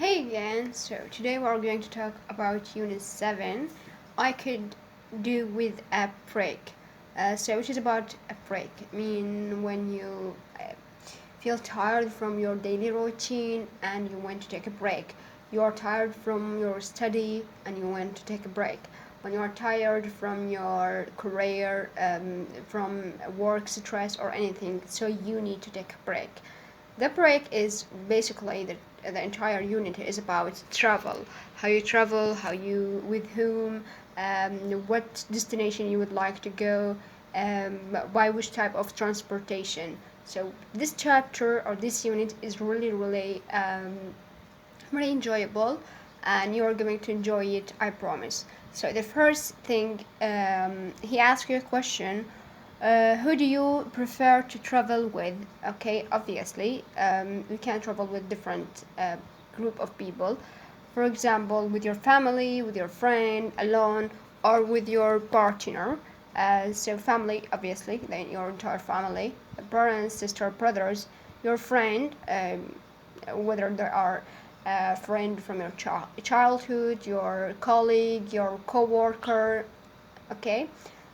Hey again, so today we're going to talk about Unit 7. I could do with a break. Which is about a break. I mean, when you feel tired from your daily routine and you want to take a break. You are tired from your study and you want to take a break. When you are tired from your career, from work stress or anything, so you need to take a break. The break is basically the entire unit is about travel, how you travel, how you with whom, what destination you would like to go, by which type of transportation. So this chapter or this unit is really enjoyable, and you are going to enjoy it, I promise. So the first thing, he asks you a question. Who do you prefer to travel with? Okay, obviously, you can travel with different group of people. For example, with your family, with your friend, alone, or with your partner. So family, obviously, then your entire family, parents, sister, brothers, your friend, whether they are a friend from your childhood, your colleague, your co-worker, okay.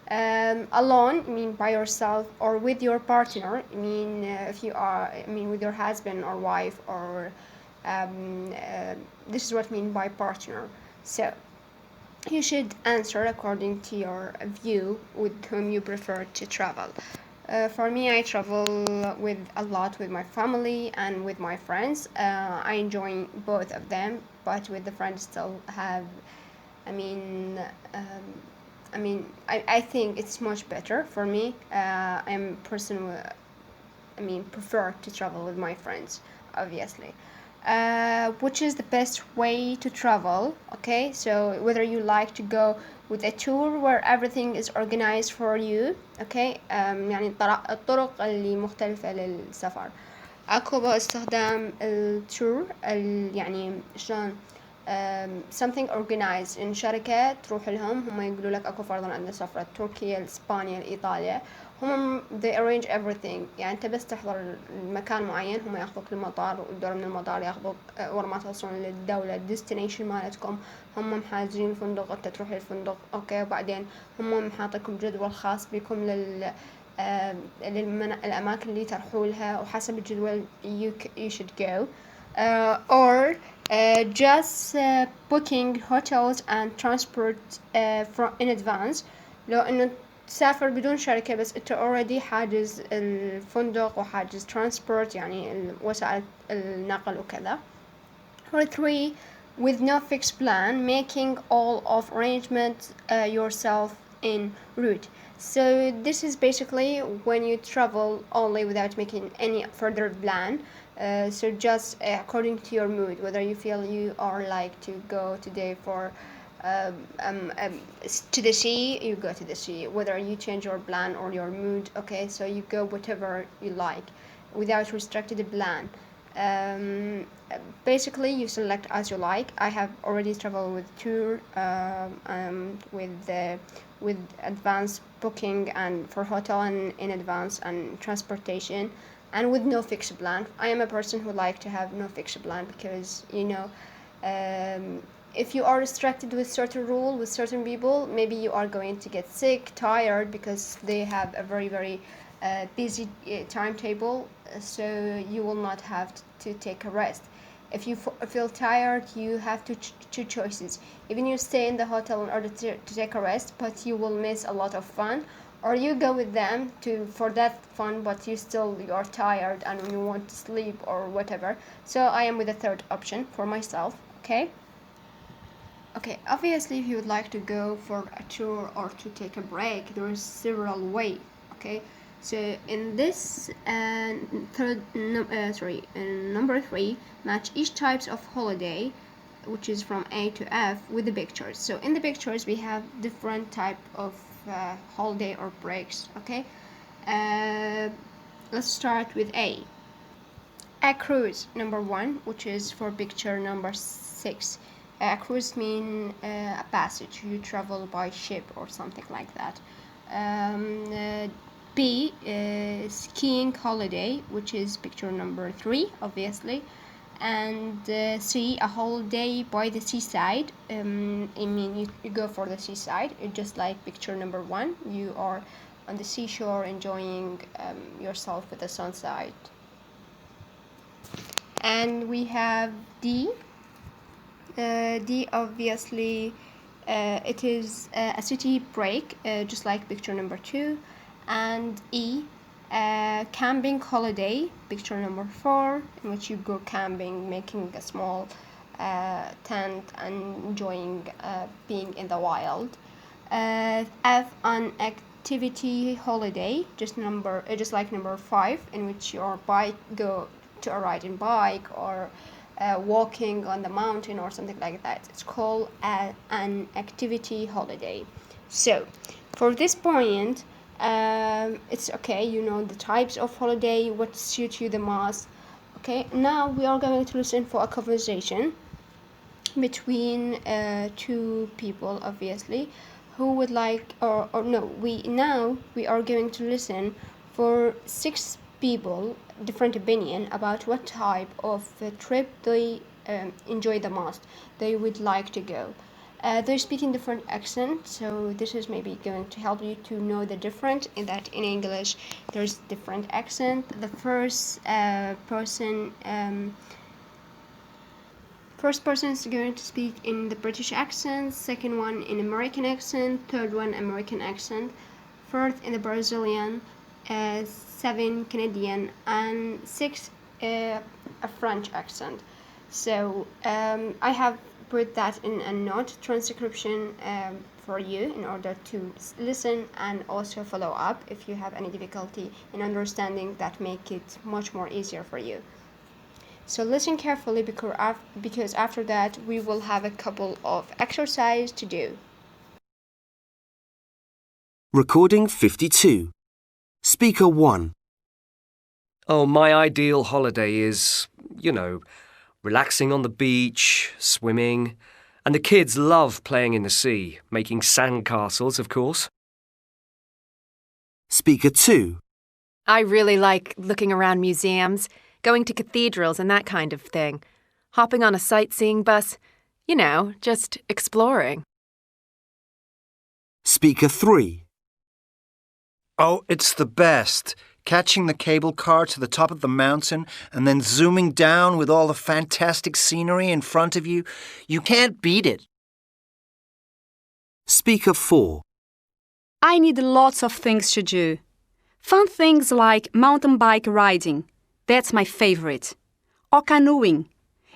Alone, I mean by yourself, or with your partner, I mean if you are, I mean with your husband or wife, or this is what I mean by partner. So you should answer according to your view with whom you prefer to travel. For me, I travel with a lot with my family and with my friends. I enjoy both of them, but with the friends still have, I mean, I think it's much better for me. I'm a person who, prefer to travel with my friends, obviously. Which is the best way to travel? Okay, so whether you like to go with a tour where everything is organized for you. Okay, يعني الطرق اللي مختلفة للسفر. اكو باستخدام التور يعني شلون something organized in شركة تروح لهم هم يقولوا لك اكو فرضا عندنا سفرة تركيا اسبانيا ايطاليا هم they arrange everything يعني انت بس تحضر المكان معين هم ياخذوك للمطار والدور من المطار ياخذوك ورا ما توصلون للدولة الديستنيشن مالتكم هم محاجزين الفندق انت تروح للفندق اوكي وبعدين هم محاطكم جدول خاص بكم للأماكن اللي تروحوا لها وحسب الجدول you should go or just booking hotels and transport from in advance. لو انه تسافر بدون شركة بس انت already حاجز الفندق وحاجز transport يعني وسائل النقل وكذا. or 3 with no fixed plan, making all of arrangements yourself en route. So this is basically when you travel only without making any further plan. So just according to your mood, whether you feel you are like to go today for to the sea, you go to the sea. Whether you change your plan or your mood, okay, so you go whatever you like without restricted plan. Basically you select as you like. I have already traveled with tour, with advanced booking and for hotel and in advance and transportation, and with no fixed plan. I am a person who like to have no fixed plan because if you are restricted with certain rule with certain people, maybe you are going to get sick, tired, because they have a very busy timetable, so you will not have to take a rest. If you feel tired, you have two choices. Even you stay in the hotel in order to take a rest, but you will miss a lot of fun, or you go with them for that fun, but you are tired and you want to sleep or whatever. So I am with the third option for myself. Okay. Okay, obviously if you would like to go for a tour or to take a break, there is several ways. Okay, so in this number 3, match each types of holiday, which is from A to F, with the pictures. So in the pictures we have different type of holiday or breaks. Okay, let's start with A. A cruise, number 1, which is for picture number 6. A cruise means a passage. You travel by ship or something like that. B, skiing holiday, which is picture number 3, obviously. And C, a holiday by the seaside. You go for the seaside. It's just like picture number 1. You are on the seashore enjoying yourself with the sunset. And we have D. D, obviously, it is a city break, just like picture number 2. And E, camping holiday, picture number 4, in which you go camping, making a small tent and enjoying being in the wild. F, an activity holiday, just like number 5, in which your bike go to a riding bike or walking on the mountain or something like that. It's called an activity holiday. So for this point, it's okay, you know the types of holiday, what suits you the most. Okay, now we are going to listen for a conversation between two people, obviously, who would like, or no, we are going to listen for 6 people different opinion about what type of trip they enjoy the most, they would like to go. They're speaking different accents, so this is maybe going to help you to know the difference in that in English there's different accent. The first person is going to speak in the British accent, second one in American accent, third one American accent, fourth in the Brazilian, 7 Canadian, and 6 a French accent. So I have put that in a note transcription for you in order to listen and also follow up if you have any difficulty in understanding, that make it much more easier for you. So listen carefully because after that we will have a couple of exercises to do. Recording 52. Speaker 1. Oh, my ideal holiday is, relaxing on the beach, swimming, and the kids love playing in the sea, making sandcastles, of course. Speaker 2. I really like looking around museums, going to cathedrals and that kind of thing. Hopping on a sightseeing bus, just exploring. Speaker 3. Oh, it's the best. Catching the cable car to the top of the mountain and then zooming down with all the fantastic scenery in front of you. You can't beat it. Speaker 4. I need lots of things to do. Fun things like mountain bike riding. That's my favorite. Or canoeing.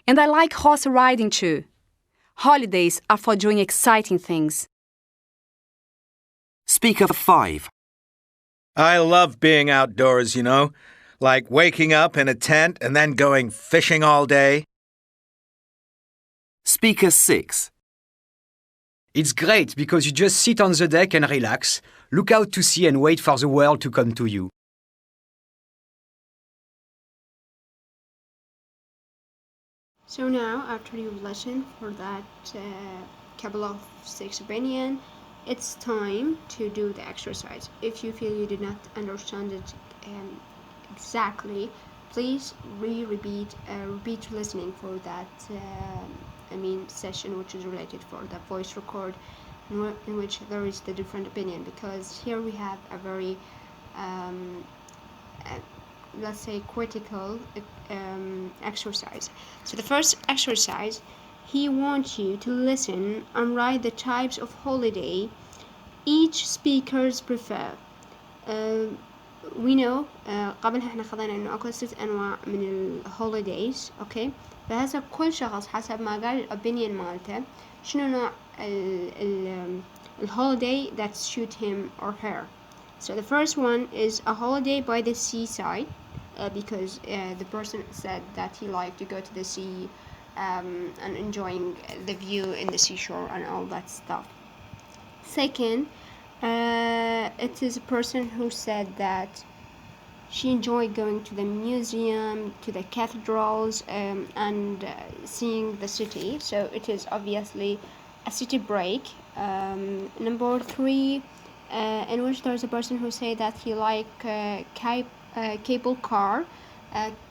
And I like horse riding too. Holidays are for doing exciting things. Speaker 5. I love being outdoors, like waking up in a tent and then going fishing all day. Speaker 6. It's great because you just sit on the deck and relax, look out to sea and wait for the world to come to you. So now, after you've listened for that couple of 6 opinion, it's time to do the exercise. If you feel you did not understand it exactly, please repeat listening for that session which is related for the voice record in which there is the different opinion, because here we have a very let's say critical exercise. So the first exercise, he wants you to listen and write the types of holiday each speakers prefer. We know قبلها احنا خذينا انه اكو 6 انواع من الهوليديز. اوكي، فهسه كل شخص حسب ما قال الأوبينيون مالته شنو نوع الهوليداي that suit him or her. So the first one is a holiday by the seaside, because the person said that he liked to go to the sea and enjoying the view in the seashore and all that stuff. Second, it is a person who said that she enjoyed going to the museum, to the cathedrals, and seeing the city. So it is obviously a city break. Number 3, in which there's a person who say that he like cable car.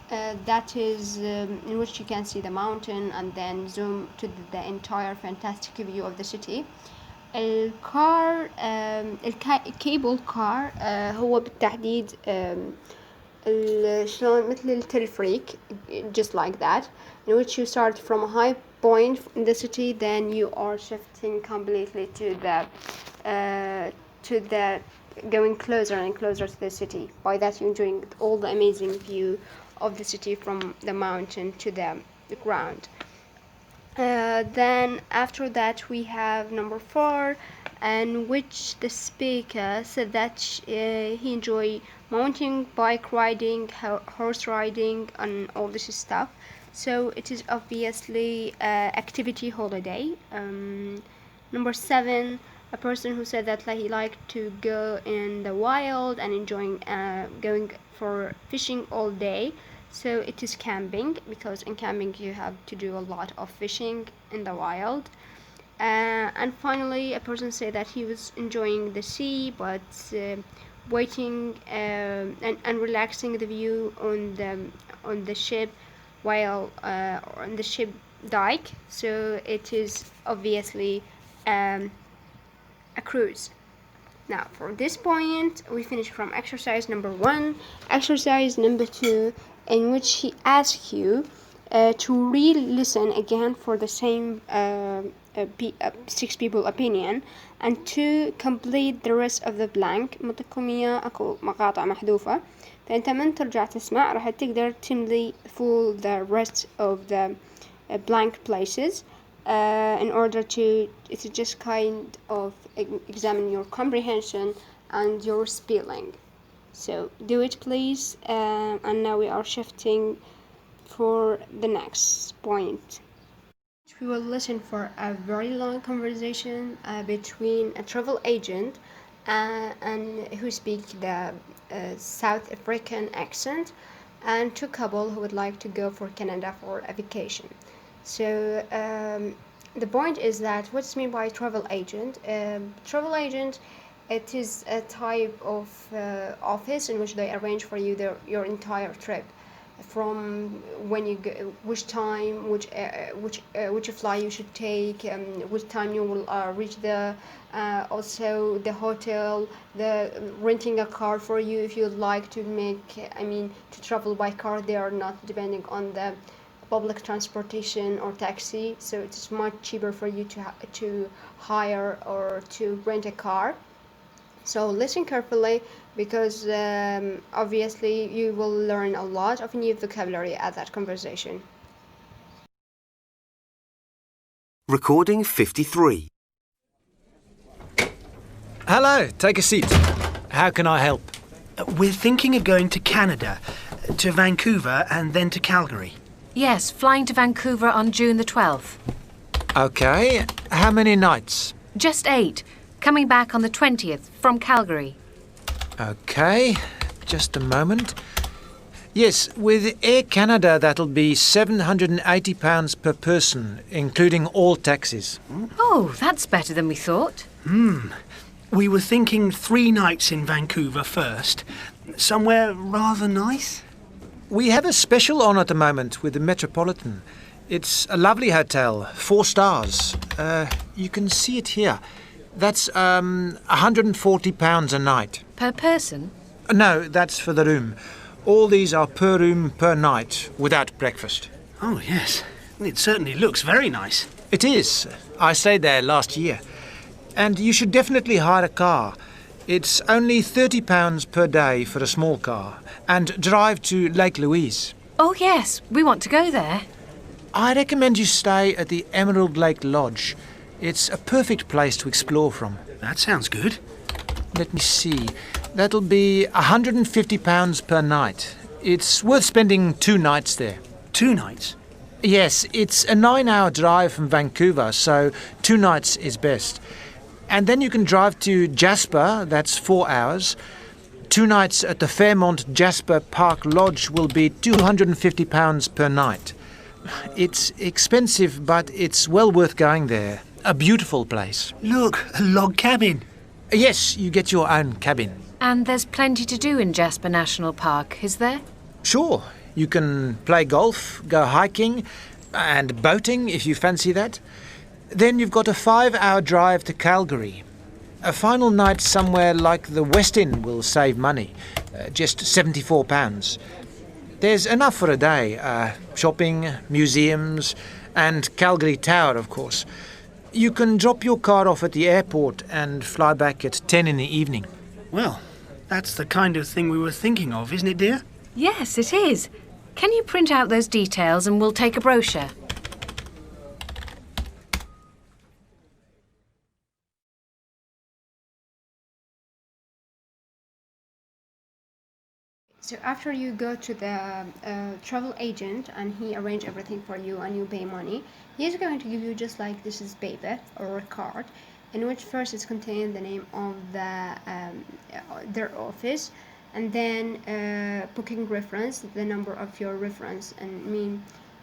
that is in which you can see the mountain and then zoom to the entire fantastic view of the city. الكار الكيبل كار هو بالتحديد شلون مثل التلفريك, just like that, in which you start from a high point in the city, then you are shifting completely to the going closer and closer to the city. By that you're enjoying all the amazing view of the city from the mountain to the ground. Then after that we have number 4, in which the speaker said that he enjoy mountain bike riding, horse riding, and all this stuff. So it is obviously activity holiday. Number 7, a person who said that he liked to go in the wild and enjoying going for fishing all day. So it is camping, because in camping you have to do a lot of fishing in the wild. And finally, a person said that he was enjoying the sea, but waiting and relaxing the view on the ship while on the ship dike. So it is obviously a cruise. Now, for this point, we finish from exercise number 1. Exercise number 2, in which he asks you to re-listen again for the same 6 people opinion, and to complete the rest of the blank. مطلقكم إياه أكو مقاطع محذوفة، فأنت من ترجع تسمع راح تقدر تملي full the rest of the blank places. In order to, it's just kind of examine your comprehension and your spelling. So do it please, and now we are shifting for the next point. We will listen for a very long conversation between a travel agent and who speak the South African accent, and 2 couple who would like to go for Canada for a vacation. So the point is that what's meant by travel agent? Travel agent, it is a type of office in which they arrange for you your entire trip, from when you go, which time, which flight you should take, which time you will reach the also the hotel, the renting a car for you if you'd like to to travel by car. They are not depending on the public transportation or taxi, so it's much cheaper for you to hire or to rent a car. So listen carefully, because obviously you will learn a lot of new vocabulary at that conversation. Recording 53. Hello, take a seat. How can I help? We're thinking of going to Canada, to Vancouver and then to Calgary. Yes, flying to Vancouver on June the 12th. Okay, how many nights? Just 8. Coming back on the 20th from Calgary. Okay, just a moment. Yes, with Air Canada that'll be £780 per person, including all taxes. Oh, that's better than we thought. We were thinking 3 nights in Vancouver first, somewhere rather nice. We have a special on at the moment with the Metropolitan. It's a lovely hotel, 4 stars. You can see it here. That's £140 a night. Per person? No, that's for the room. All these are per room per night, without breakfast. Oh, yes. It certainly looks very nice. It is. I stayed there last year. And you should definitely hire a car. It's only £30 per day for a small car, and drive to Lake Louise. Oh, yes, we want to go there. I recommend you stay at the Emerald Lake Lodge. It's a perfect place to explore from. That sounds good. Let me see. That'll be £150 per night. It's worth spending 2 nights there. 2 nights? Yes, it's a 9-hour drive from Vancouver, so 2 nights is best. And then you can drive to Jasper, that's 4 hours. 2 nights at the Fairmont Jasper Park Lodge will be £250 per night. It's expensive, but it's well worth going there. A beautiful place. Look, a log cabin. Yes, you get your own cabin. And there's plenty to do in Jasper National Park, is there? Sure. You can play golf, go hiking, and boating if you fancy that. Then you've got a 5-hour drive to Calgary. A final night somewhere like the West Inn will save money, just £74. There's enough for a day. Shopping, museums, and Calgary Tower, of course. You can drop your car off at the airport and fly back at 10 in the evening. Well, that's the kind of thing we were thinking of, isn't it, dear? Yes, it is. Can you print out those details and we'll take a brochure? So after you go to the travel agent and he arrange everything for you and you pay money, he's going to give you just like this is paper or a card, in which first is contained the name of their office, and then booking reference, the number of your reference, and mean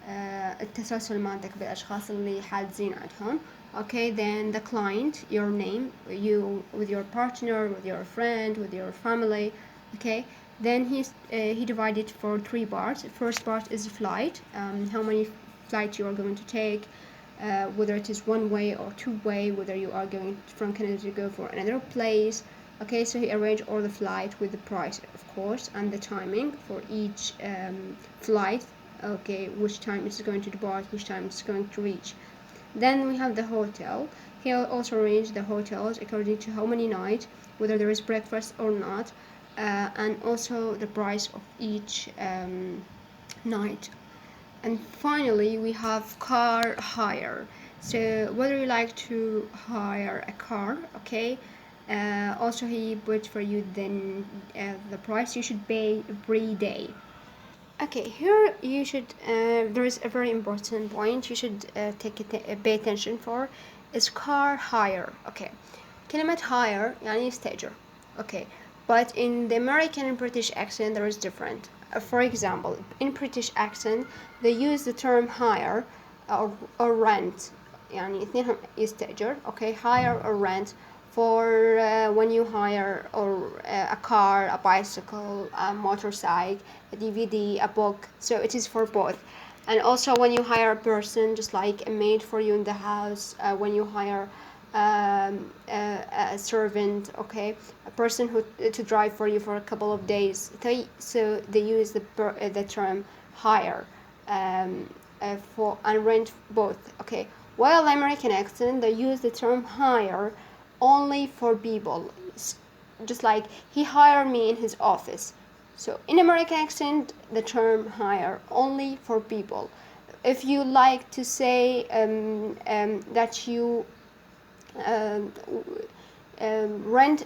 التسلسل مالتك بالأشخاص اللي حاجزين عندهم. Okay, then the client, your name, you with your partner, with your friend, with your family. Okay, then he divided for 3 parts. The first part is flight, how many flights you are going to take, whether it is one way or two way, whether you are going from Canada to go for another place. Okay, so he arranged all the flight with the price, of course, and the timing for each flight. Okay, which time it's going to depart, which time it's going to reach. Then we have the hotel. He'll also arrange the hotels according to how many nights, whether there is breakfast or not, and also the price of each night. And finally we have car hire. So whether you like to hire a car, okay, also he put for you then the price you should pay every day. Okay, here you should there is a very important point you should pay attention for, is car hire. Okay, كلمة hire يعني يستأجر. Okay, but in the American and British accent there is different. For example, in British accent they use the term hire or rent. يعني اثنينهم يستأجر. Okay, hire or rent for when you hire or a car, a bicycle, a motorcycle, a DVD, a book. So it is for both. And also when you hire a person, just like a maid for you in the house, when you hire a servant, okay, a person who to drive for you for a couple of days. So they use the term hire for and rent both. Okay, while the American accent they use the term hire only for people, just like he hired me in his office. So in American accent the term hire only for people. If you like to say that you rent,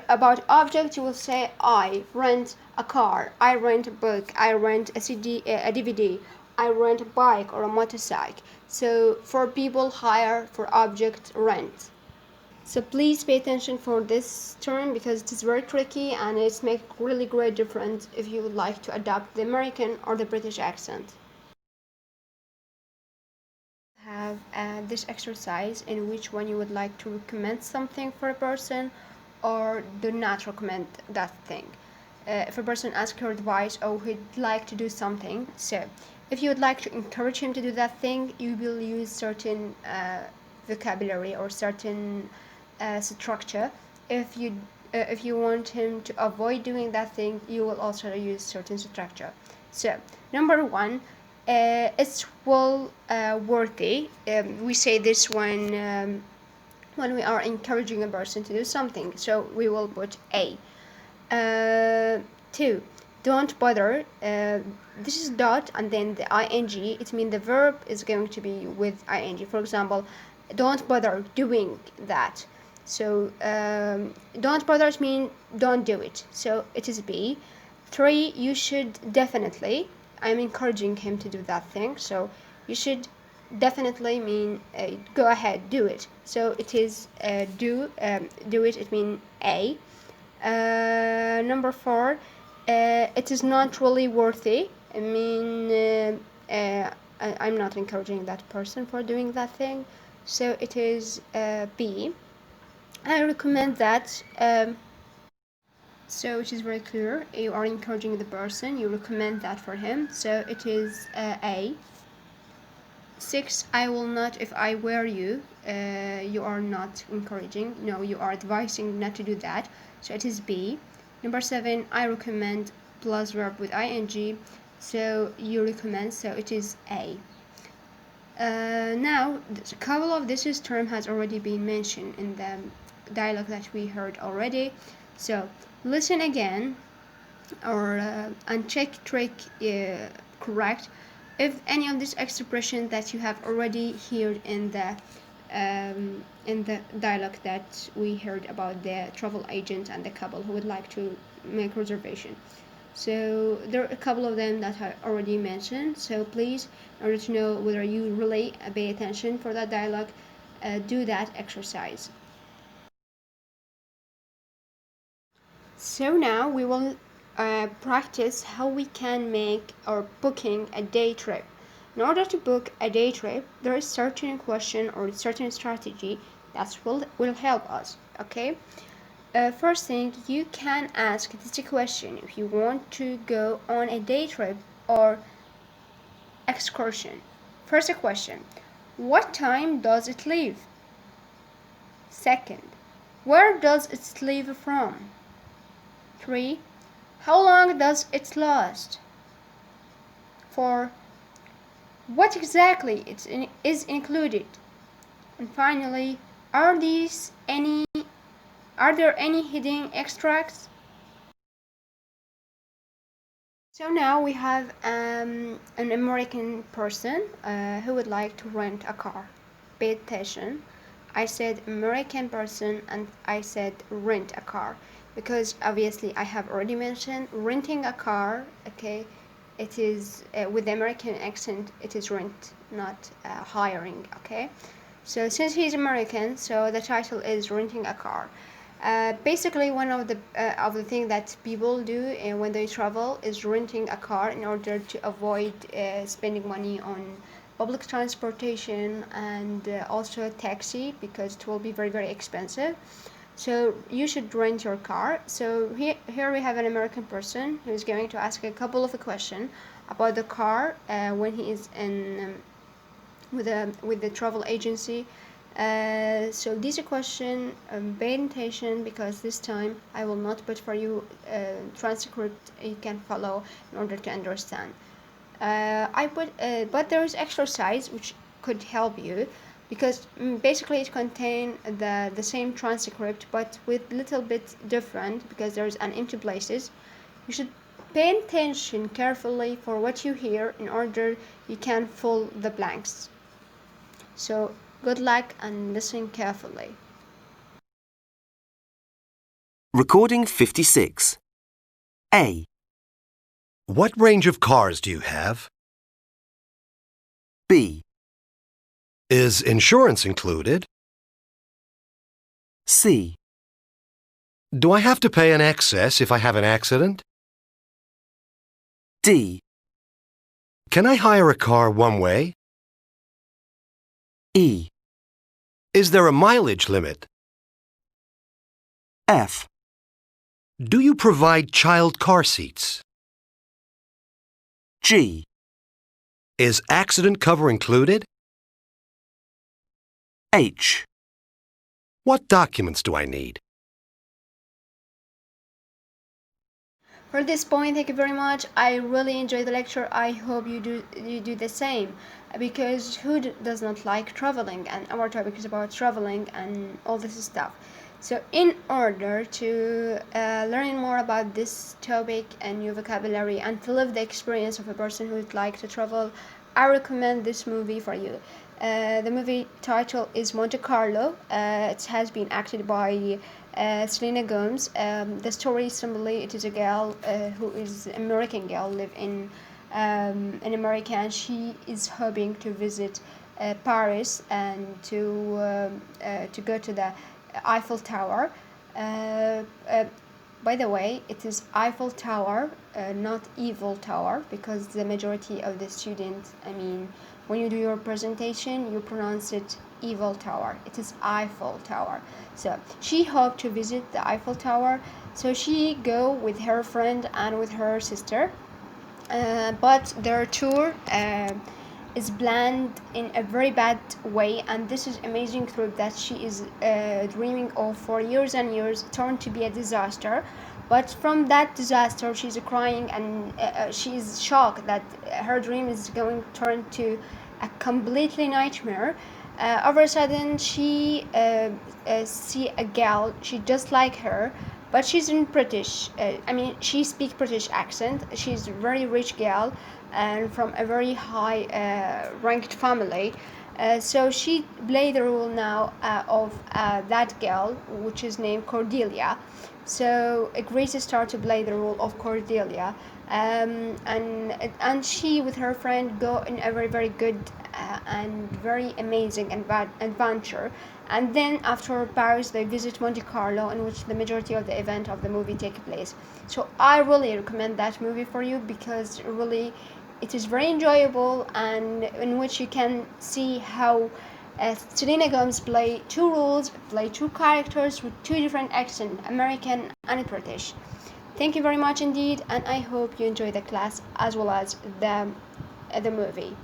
about object you will say I rent a car, I rent a book, I rent a CD, a DVD, I rent a bike or a motorcycle. So for people hire, for object rent. So please pay attention for this term because it is very tricky and it's make really great difference if you would like to adopt the American or the British accent. Have this exercise in which when you would like to recommend something for a person or do not recommend that thing. If a person asks your advice or he'd like to do something, so if you would like to encourage him to do that thing, you will use certain vocabulary or certain structure. If you want him to avoid doing that thing, you will also use certain structure. So number 1, it's well worthy. We say this when we are encouraging a person to do something, so we will put A. 2, don't bother. This is dot and then the ing. It means the verb is going to be with ing. For example, don't bother doing that. So don't bother means don't do it. So it is B. 3, you should definitely. I'm encouraging him to do that thing. So you should definitely mean go ahead, do it. So it is do it. It means A. Number 4, it is not really worthy. I mean I'm not encouraging that person for doing that thing. So it is B. I recommend that So it is very clear. You are encouraging the person. You recommend that for him. So it is A. 6. I will not if I were you. You are not encouraging. No, you are advising not to do that. So it is B. Number 7. I recommend plus verb with ing. So you recommend. So it is A. Now, a couple of this term has already been mentioned in the dialogue that we heard already. So listen again, and check trick correct if any of this expression that you have already heard in the dialogue that we heard about the travel agent and the couple who would like to make reservation. So there are a couple of them that I already mentioned. So please, in order to know whether you really pay attention for that dialogue, do that exercise. So now we will practice how we can make or booking a day trip. In order to book a day trip, there is certain question or certain strategy that will help us. Okay. First thing, you can ask this question if you want to go on a day trip or excursion. First question, what time does it leave? Second, where does it leave from? 3. How long does it last? 4. What exactly is included? And finally, are there any hidden extracts? So now we have an American person who would like to rent a car. Pay attention. I said American person and I said rent a car because obviously I have already mentioned renting a car. Okay, it is with the American accent. It is rent, not hiring. Okay, so since he's American, so the title is renting a car. Basically, one of the things that people do when they travel is renting a car in order to avoid spending money on public transportation and also taxi because it will be very, very expensive. So you should rent your car. So here we have an American person who is going to ask a couple of questions about the car when he is in with the travel agency. So this question, pay attention because this time I will not put for you transcript you can follow in order to understand. But there is exercise which could help you because basically it contains the same transcript but with little bit different because there's an empty places. You should pay attention carefully for what you hear in order you can fill the blanks. So good luck and listen carefully. Recording 56. A. What range of cars do you have? B. Is insurance included? C. Do I have to pay an excess if I have an accident? D. Can I hire a car one way? E. Is there a mileage limit? F. Do you provide child car seats? G. Is accident cover included? H. What documents do I need? For this point, thank you very much. I really enjoyed the lecture. I hope you do the same because who does not like traveling, and our topic is about traveling and all this stuff. So in order to learn more about this topic and new vocabulary and to live the experience of a person who would like to travel, I recommend this movie for you. The movie title is Monte Carlo. It has been acted by Selena Gomez. The story simply, it is a girl who is an American girl, live in America, and she is hoping to visit Paris and to go to the Eiffel Tower. By the way, it is Eiffel Tower, not Evil Tower, because the majority of the students, when you do your presentation, you pronounce it evil tower. It is Eiffel Tower. So she hoped to visit the Eiffel Tower. So she go with her friend and with her sister. But their tour is planned in a very bad way, and this is amazing trip that she is dreaming of for years and years turned to be a disaster. But from that disaster, she's crying and she is shocked that her dream is going to turn to a completely nightmare. All of a sudden, she see a gal. She just like her, but she's in British. She speak British accent. She's a very rich gal, and from a very high ranked family. So she played the role now of that girl, which is named Cordelia. So Grace started to play the role of Cordelia, and she with her friend go in a very very good and very amazing adventure. And then after Paris, they visit Monte Carlo, in which the majority of the event of the movie take place. So I really recommend that movie for you because really it is very enjoyable, and in which you can see how Selena Gomez play two roles, play two characters with two different accents, American and British. Thank you very much indeed, and I hope you enjoy the class as well as the movie.